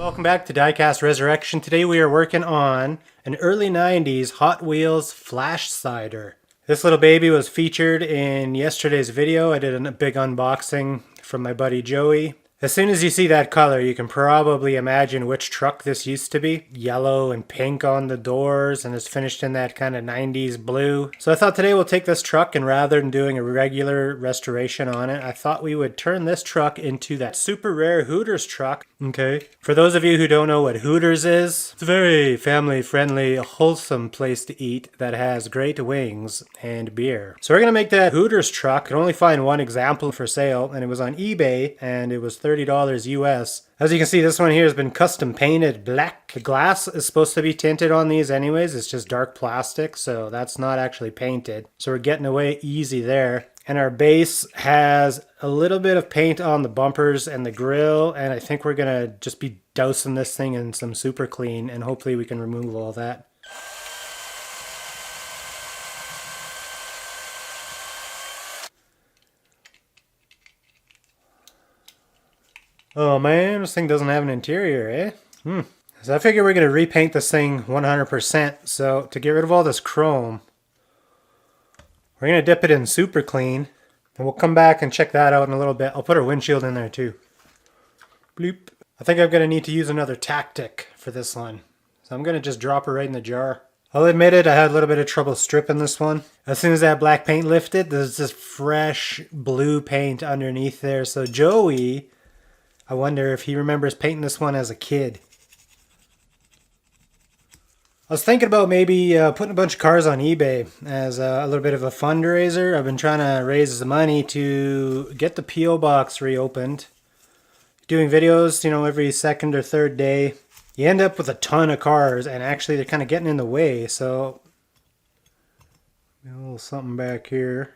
Welcome back to Diecast Resurrection. Today we are working on an early 90s Hot Wheels Flashsider. This little baby was featured in yesterday's video. I did a big unboxing from my buddy Joey. As soon as you see that color, you can probably imagine which truck this used to be. Yellow and pink on the doors, and it's finished in that kind of 90s blue. So I thought today we'll take this truck, and rather than doing a regular restoration on it, I thought we would turn this truck into that super rare Hooters truck. Okay. For those of you who don't know what Hooters is, it's a very family-friendly, wholesome place to eat that has great wings and beer. So we're going to make that Hooters truck. I could only find one example for sale, and it was on eBay, and it was $30 US. As you can see, this one here has been custom painted black. The glass is supposed to be tinted on these anyways. It's just dark plastic, so that's not actually painted. So we're getting away easy there. And our base has a little bit of paint on the bumpers and the grill, and I think we're gonna just be dousing this thing in some super clean, and hopefully we can remove all that. Oh man, this thing doesn't have an interior, eh? So I figure we're going to repaint this thing 100%. So to get rid of all this chrome, we're going to dip it in super clean. And we'll come back and check that out in a little bit. I'll put our windshield in there too. Bloop. I think I'm going to need to use another tactic for this one. So I'm going to just drop it right in the jar. I'll admit it, I had a little bit of trouble stripping this one. As soon as that black paint lifted, there's this fresh blue paint underneath there. So Joey, I wonder if he remembers painting this one as a kid. I was thinking about maybe putting a bunch of cars on eBay as a little bit of a fundraiser. I've been trying to raise the money to get the P.O. box reopened. Doing videos, every second or third day. You end up with a ton of cars, and actually they're kind of getting in the way. So, a little something back here.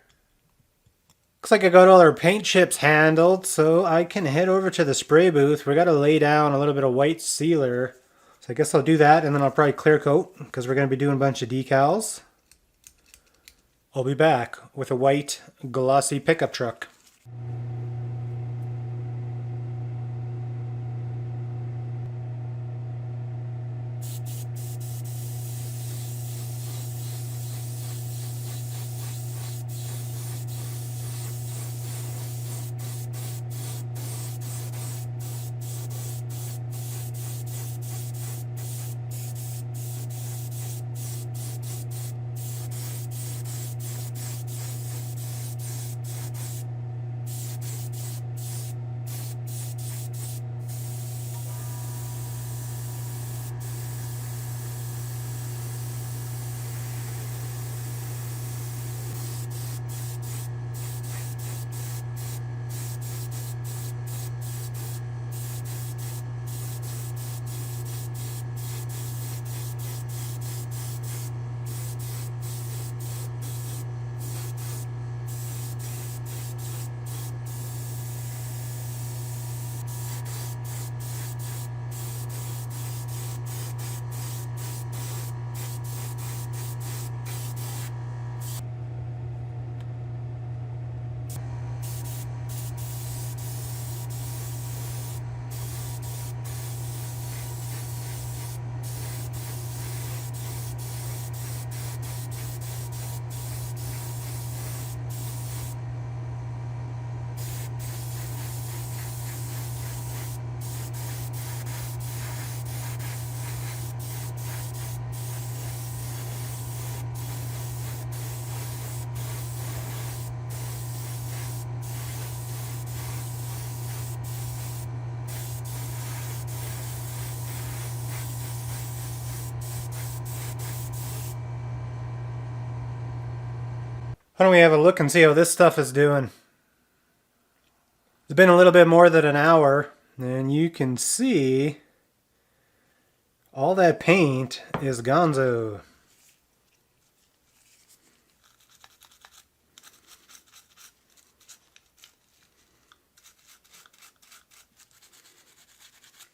Looks like I got all our paint chips handled, so I can head over to the spray booth. We got to lay down a little bit of white sealer. So I guess I'll do that, and then I'll probably clear coat, because we're going to be doing a bunch of decals. I'll be back with a white, glossy pickup truck. Why don't we have a look and see how this stuff is doing? It's been a little bit more than an hour, and you can see all that paint is gonzo.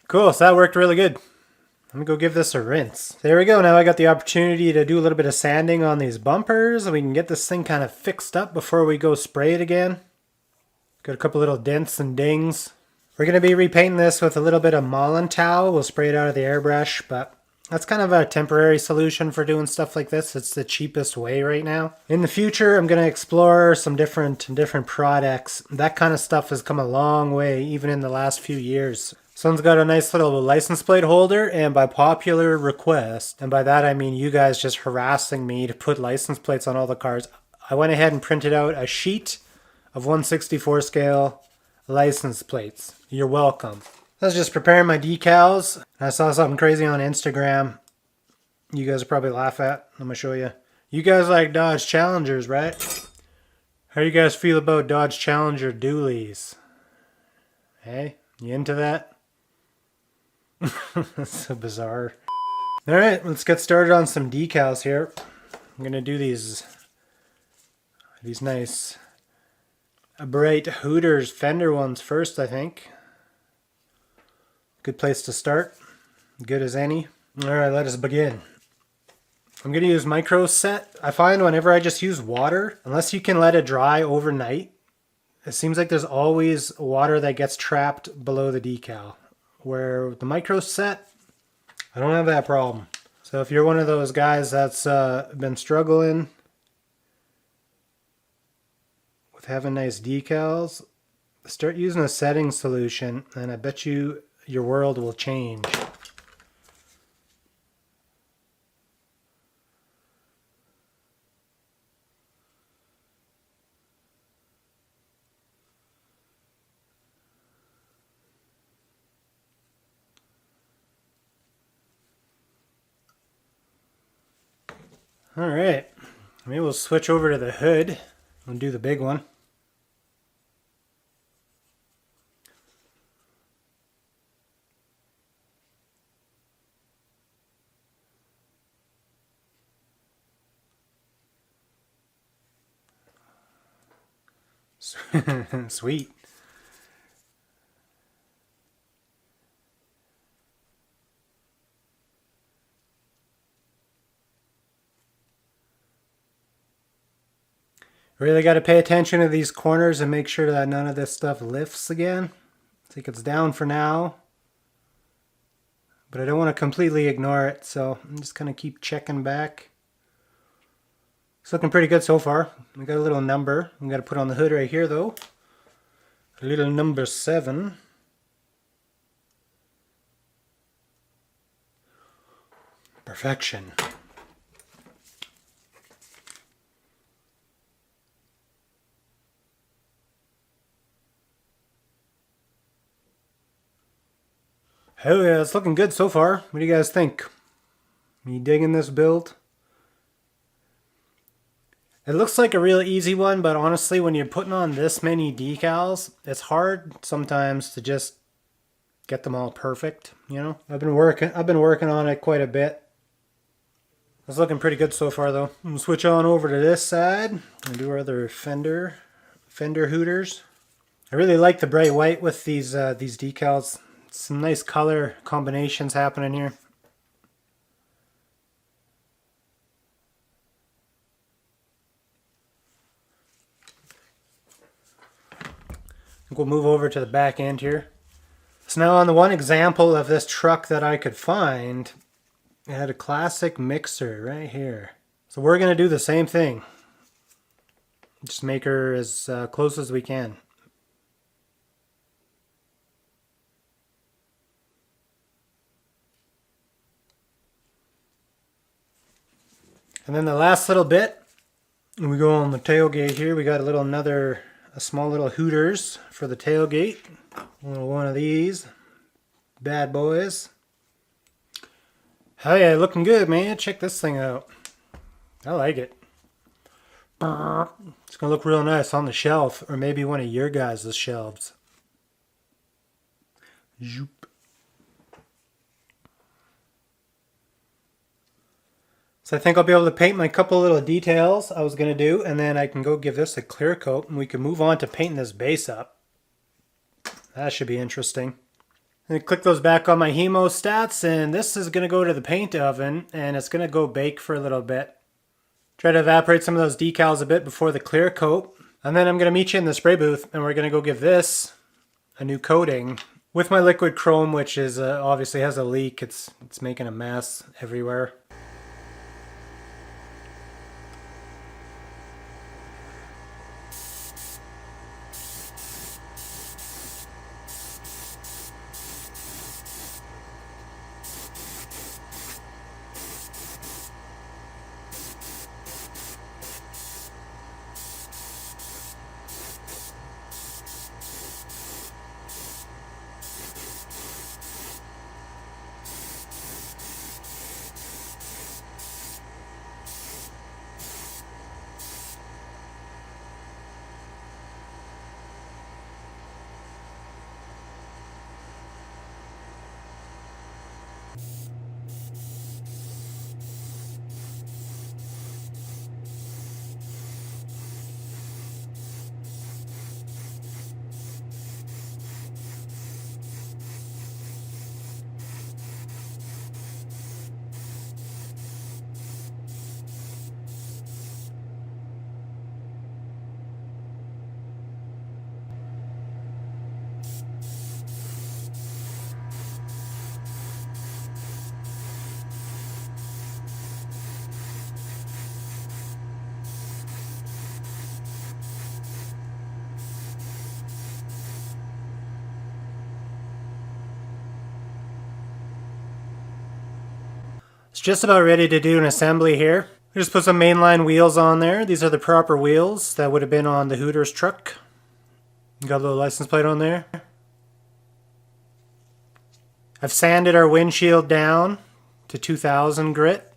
Cool, so that worked really good. I'm gonna go give this a rinse. There we go. Now I got the opportunity to do a little bit of sanding on these bumpers, and we can get this thing kind of fixed up before we go spray it again. Got a couple little dents and dings. We're going to be repainting this with a little bit of Mollentow. We'll spray it out of the airbrush, but that's kind of a temporary solution for doing stuff like this. It's the cheapest way right now. In the future, I'm going to explore some different products. That kind of stuff has come a long way, even in the last few years. Someone's got a nice little license plate holder, and by popular request, and by that I mean you guys just harassing me to put license plates on all the cars, I went ahead and printed out a sheet of 1/64 scale license plates. You're welcome. I was just preparing my decals, and I saw something crazy on Instagram. You guys will probably laugh at. I'm gonna show you. You guys like Dodge Challengers, right? How do you guys feel about Dodge Challenger dualies? Hey, you into that? That's so bizarre. Alright, let's get started on some decals here. I'm gonna do these nice bright Hooters fender ones first, I think. Good place to start. Good as any. Alright, let us begin. I'm going to use micro set. I find whenever I just use water, unless you can let it dry overnight, it seems like there's always water that gets trapped below the decal. Where with the micro set, I don't have that problem. So if you're one of those guys that's been struggling with having nice decals, start using a setting solution, and I bet you your world will change. Alright, maybe we'll switch over to the hood and do the big one. Sweet. Really got to pay attention to these corners and make sure that none of this stuff lifts again. I think it's down for now, but I don't want to completely ignore it, so I'm just going to keep checking back. It's looking pretty good so far. We got a little number. I'm going to put on the hood right here though. A little number 7. Perfection. Oh yeah, it's looking good so far. What do you guys think? Are you digging this build? It looks like a real easy one, but honestly, when you're putting on this many decals, it's hard sometimes to just get them all perfect, you know? I've been working on it quite a bit. It's looking pretty good so far though. I'm gonna switch on over to this side and do our other fender Hooters. I really like the bright white with these decals. Some nice color combinations happening here. We'll move over to the back end here. So now on the one example of this truck that I could find, it had a classic mixer right here. So we're going to do the same thing. Just make her as close as we can. And then the last little bit, we go on the tailgate here. We got a small little Hooters for the tailgate. One of these bad boys. Oh yeah, looking good, man. Check this thing out. I like it. It's gonna look real nice on the shelf, or maybe one of your guys' shelves. Zoop. So I think I'll be able to paint my couple little details I was going to do, and then I can go give this a clear coat, and we can move on to painting this base up. That should be interesting. And click those back on my hemostats, and this is going to go to the paint oven, and it's going to go bake for a little bit. Try to evaporate some of those decals a bit before the clear coat. And then I'm going to meet you in the spray booth, and we're going to go give this a new coating. With my liquid chrome, which is obviously has a leak, it's making a mess everywhere. It's just about ready to do an assembly here. We just put some mainline wheels on there. These are the proper wheels that would have been on the Hooters truck. Got a little license plate on there. I've sanded our windshield down to 2000 grit.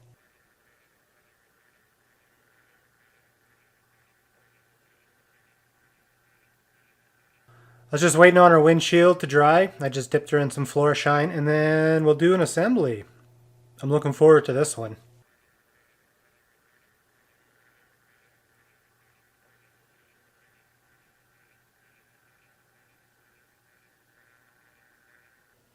I was just waiting on our windshield to dry. I just dipped her in some floor shine and then we'll do an assembly. I'm looking forward to this one.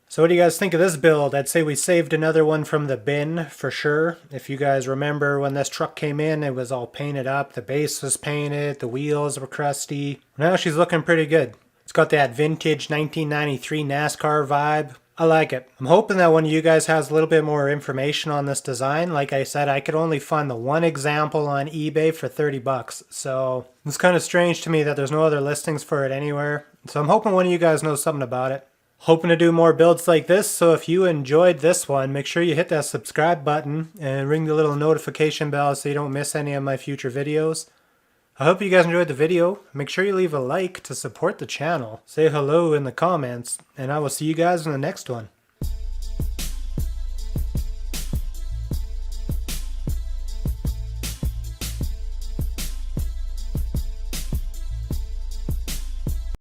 So what do you guys think of this build? I'd say we saved another one from the bin for sure. If you guys remember when this truck came in, it was all painted up. The base was painted, the wheels were crusty. Now she's looking pretty good. It's got that vintage 1993 NASCAR vibe. I like it. I'm hoping that one of you guys has a little bit more information on this design. Like I said, I could only find the one example on eBay for 30 bucks. So it's kind of strange to me that there's no other listings for it anywhere. So I'm hoping one of you guys knows something about it. Hoping to do more builds like this. So if you enjoyed this one, make sure you hit that subscribe button and ring the little notification bell so you don't miss any of my future videos. I hope you guys enjoyed the video. Make sure you leave a like to support the channel. Say hello in the comments, and I will see you guys in the next one.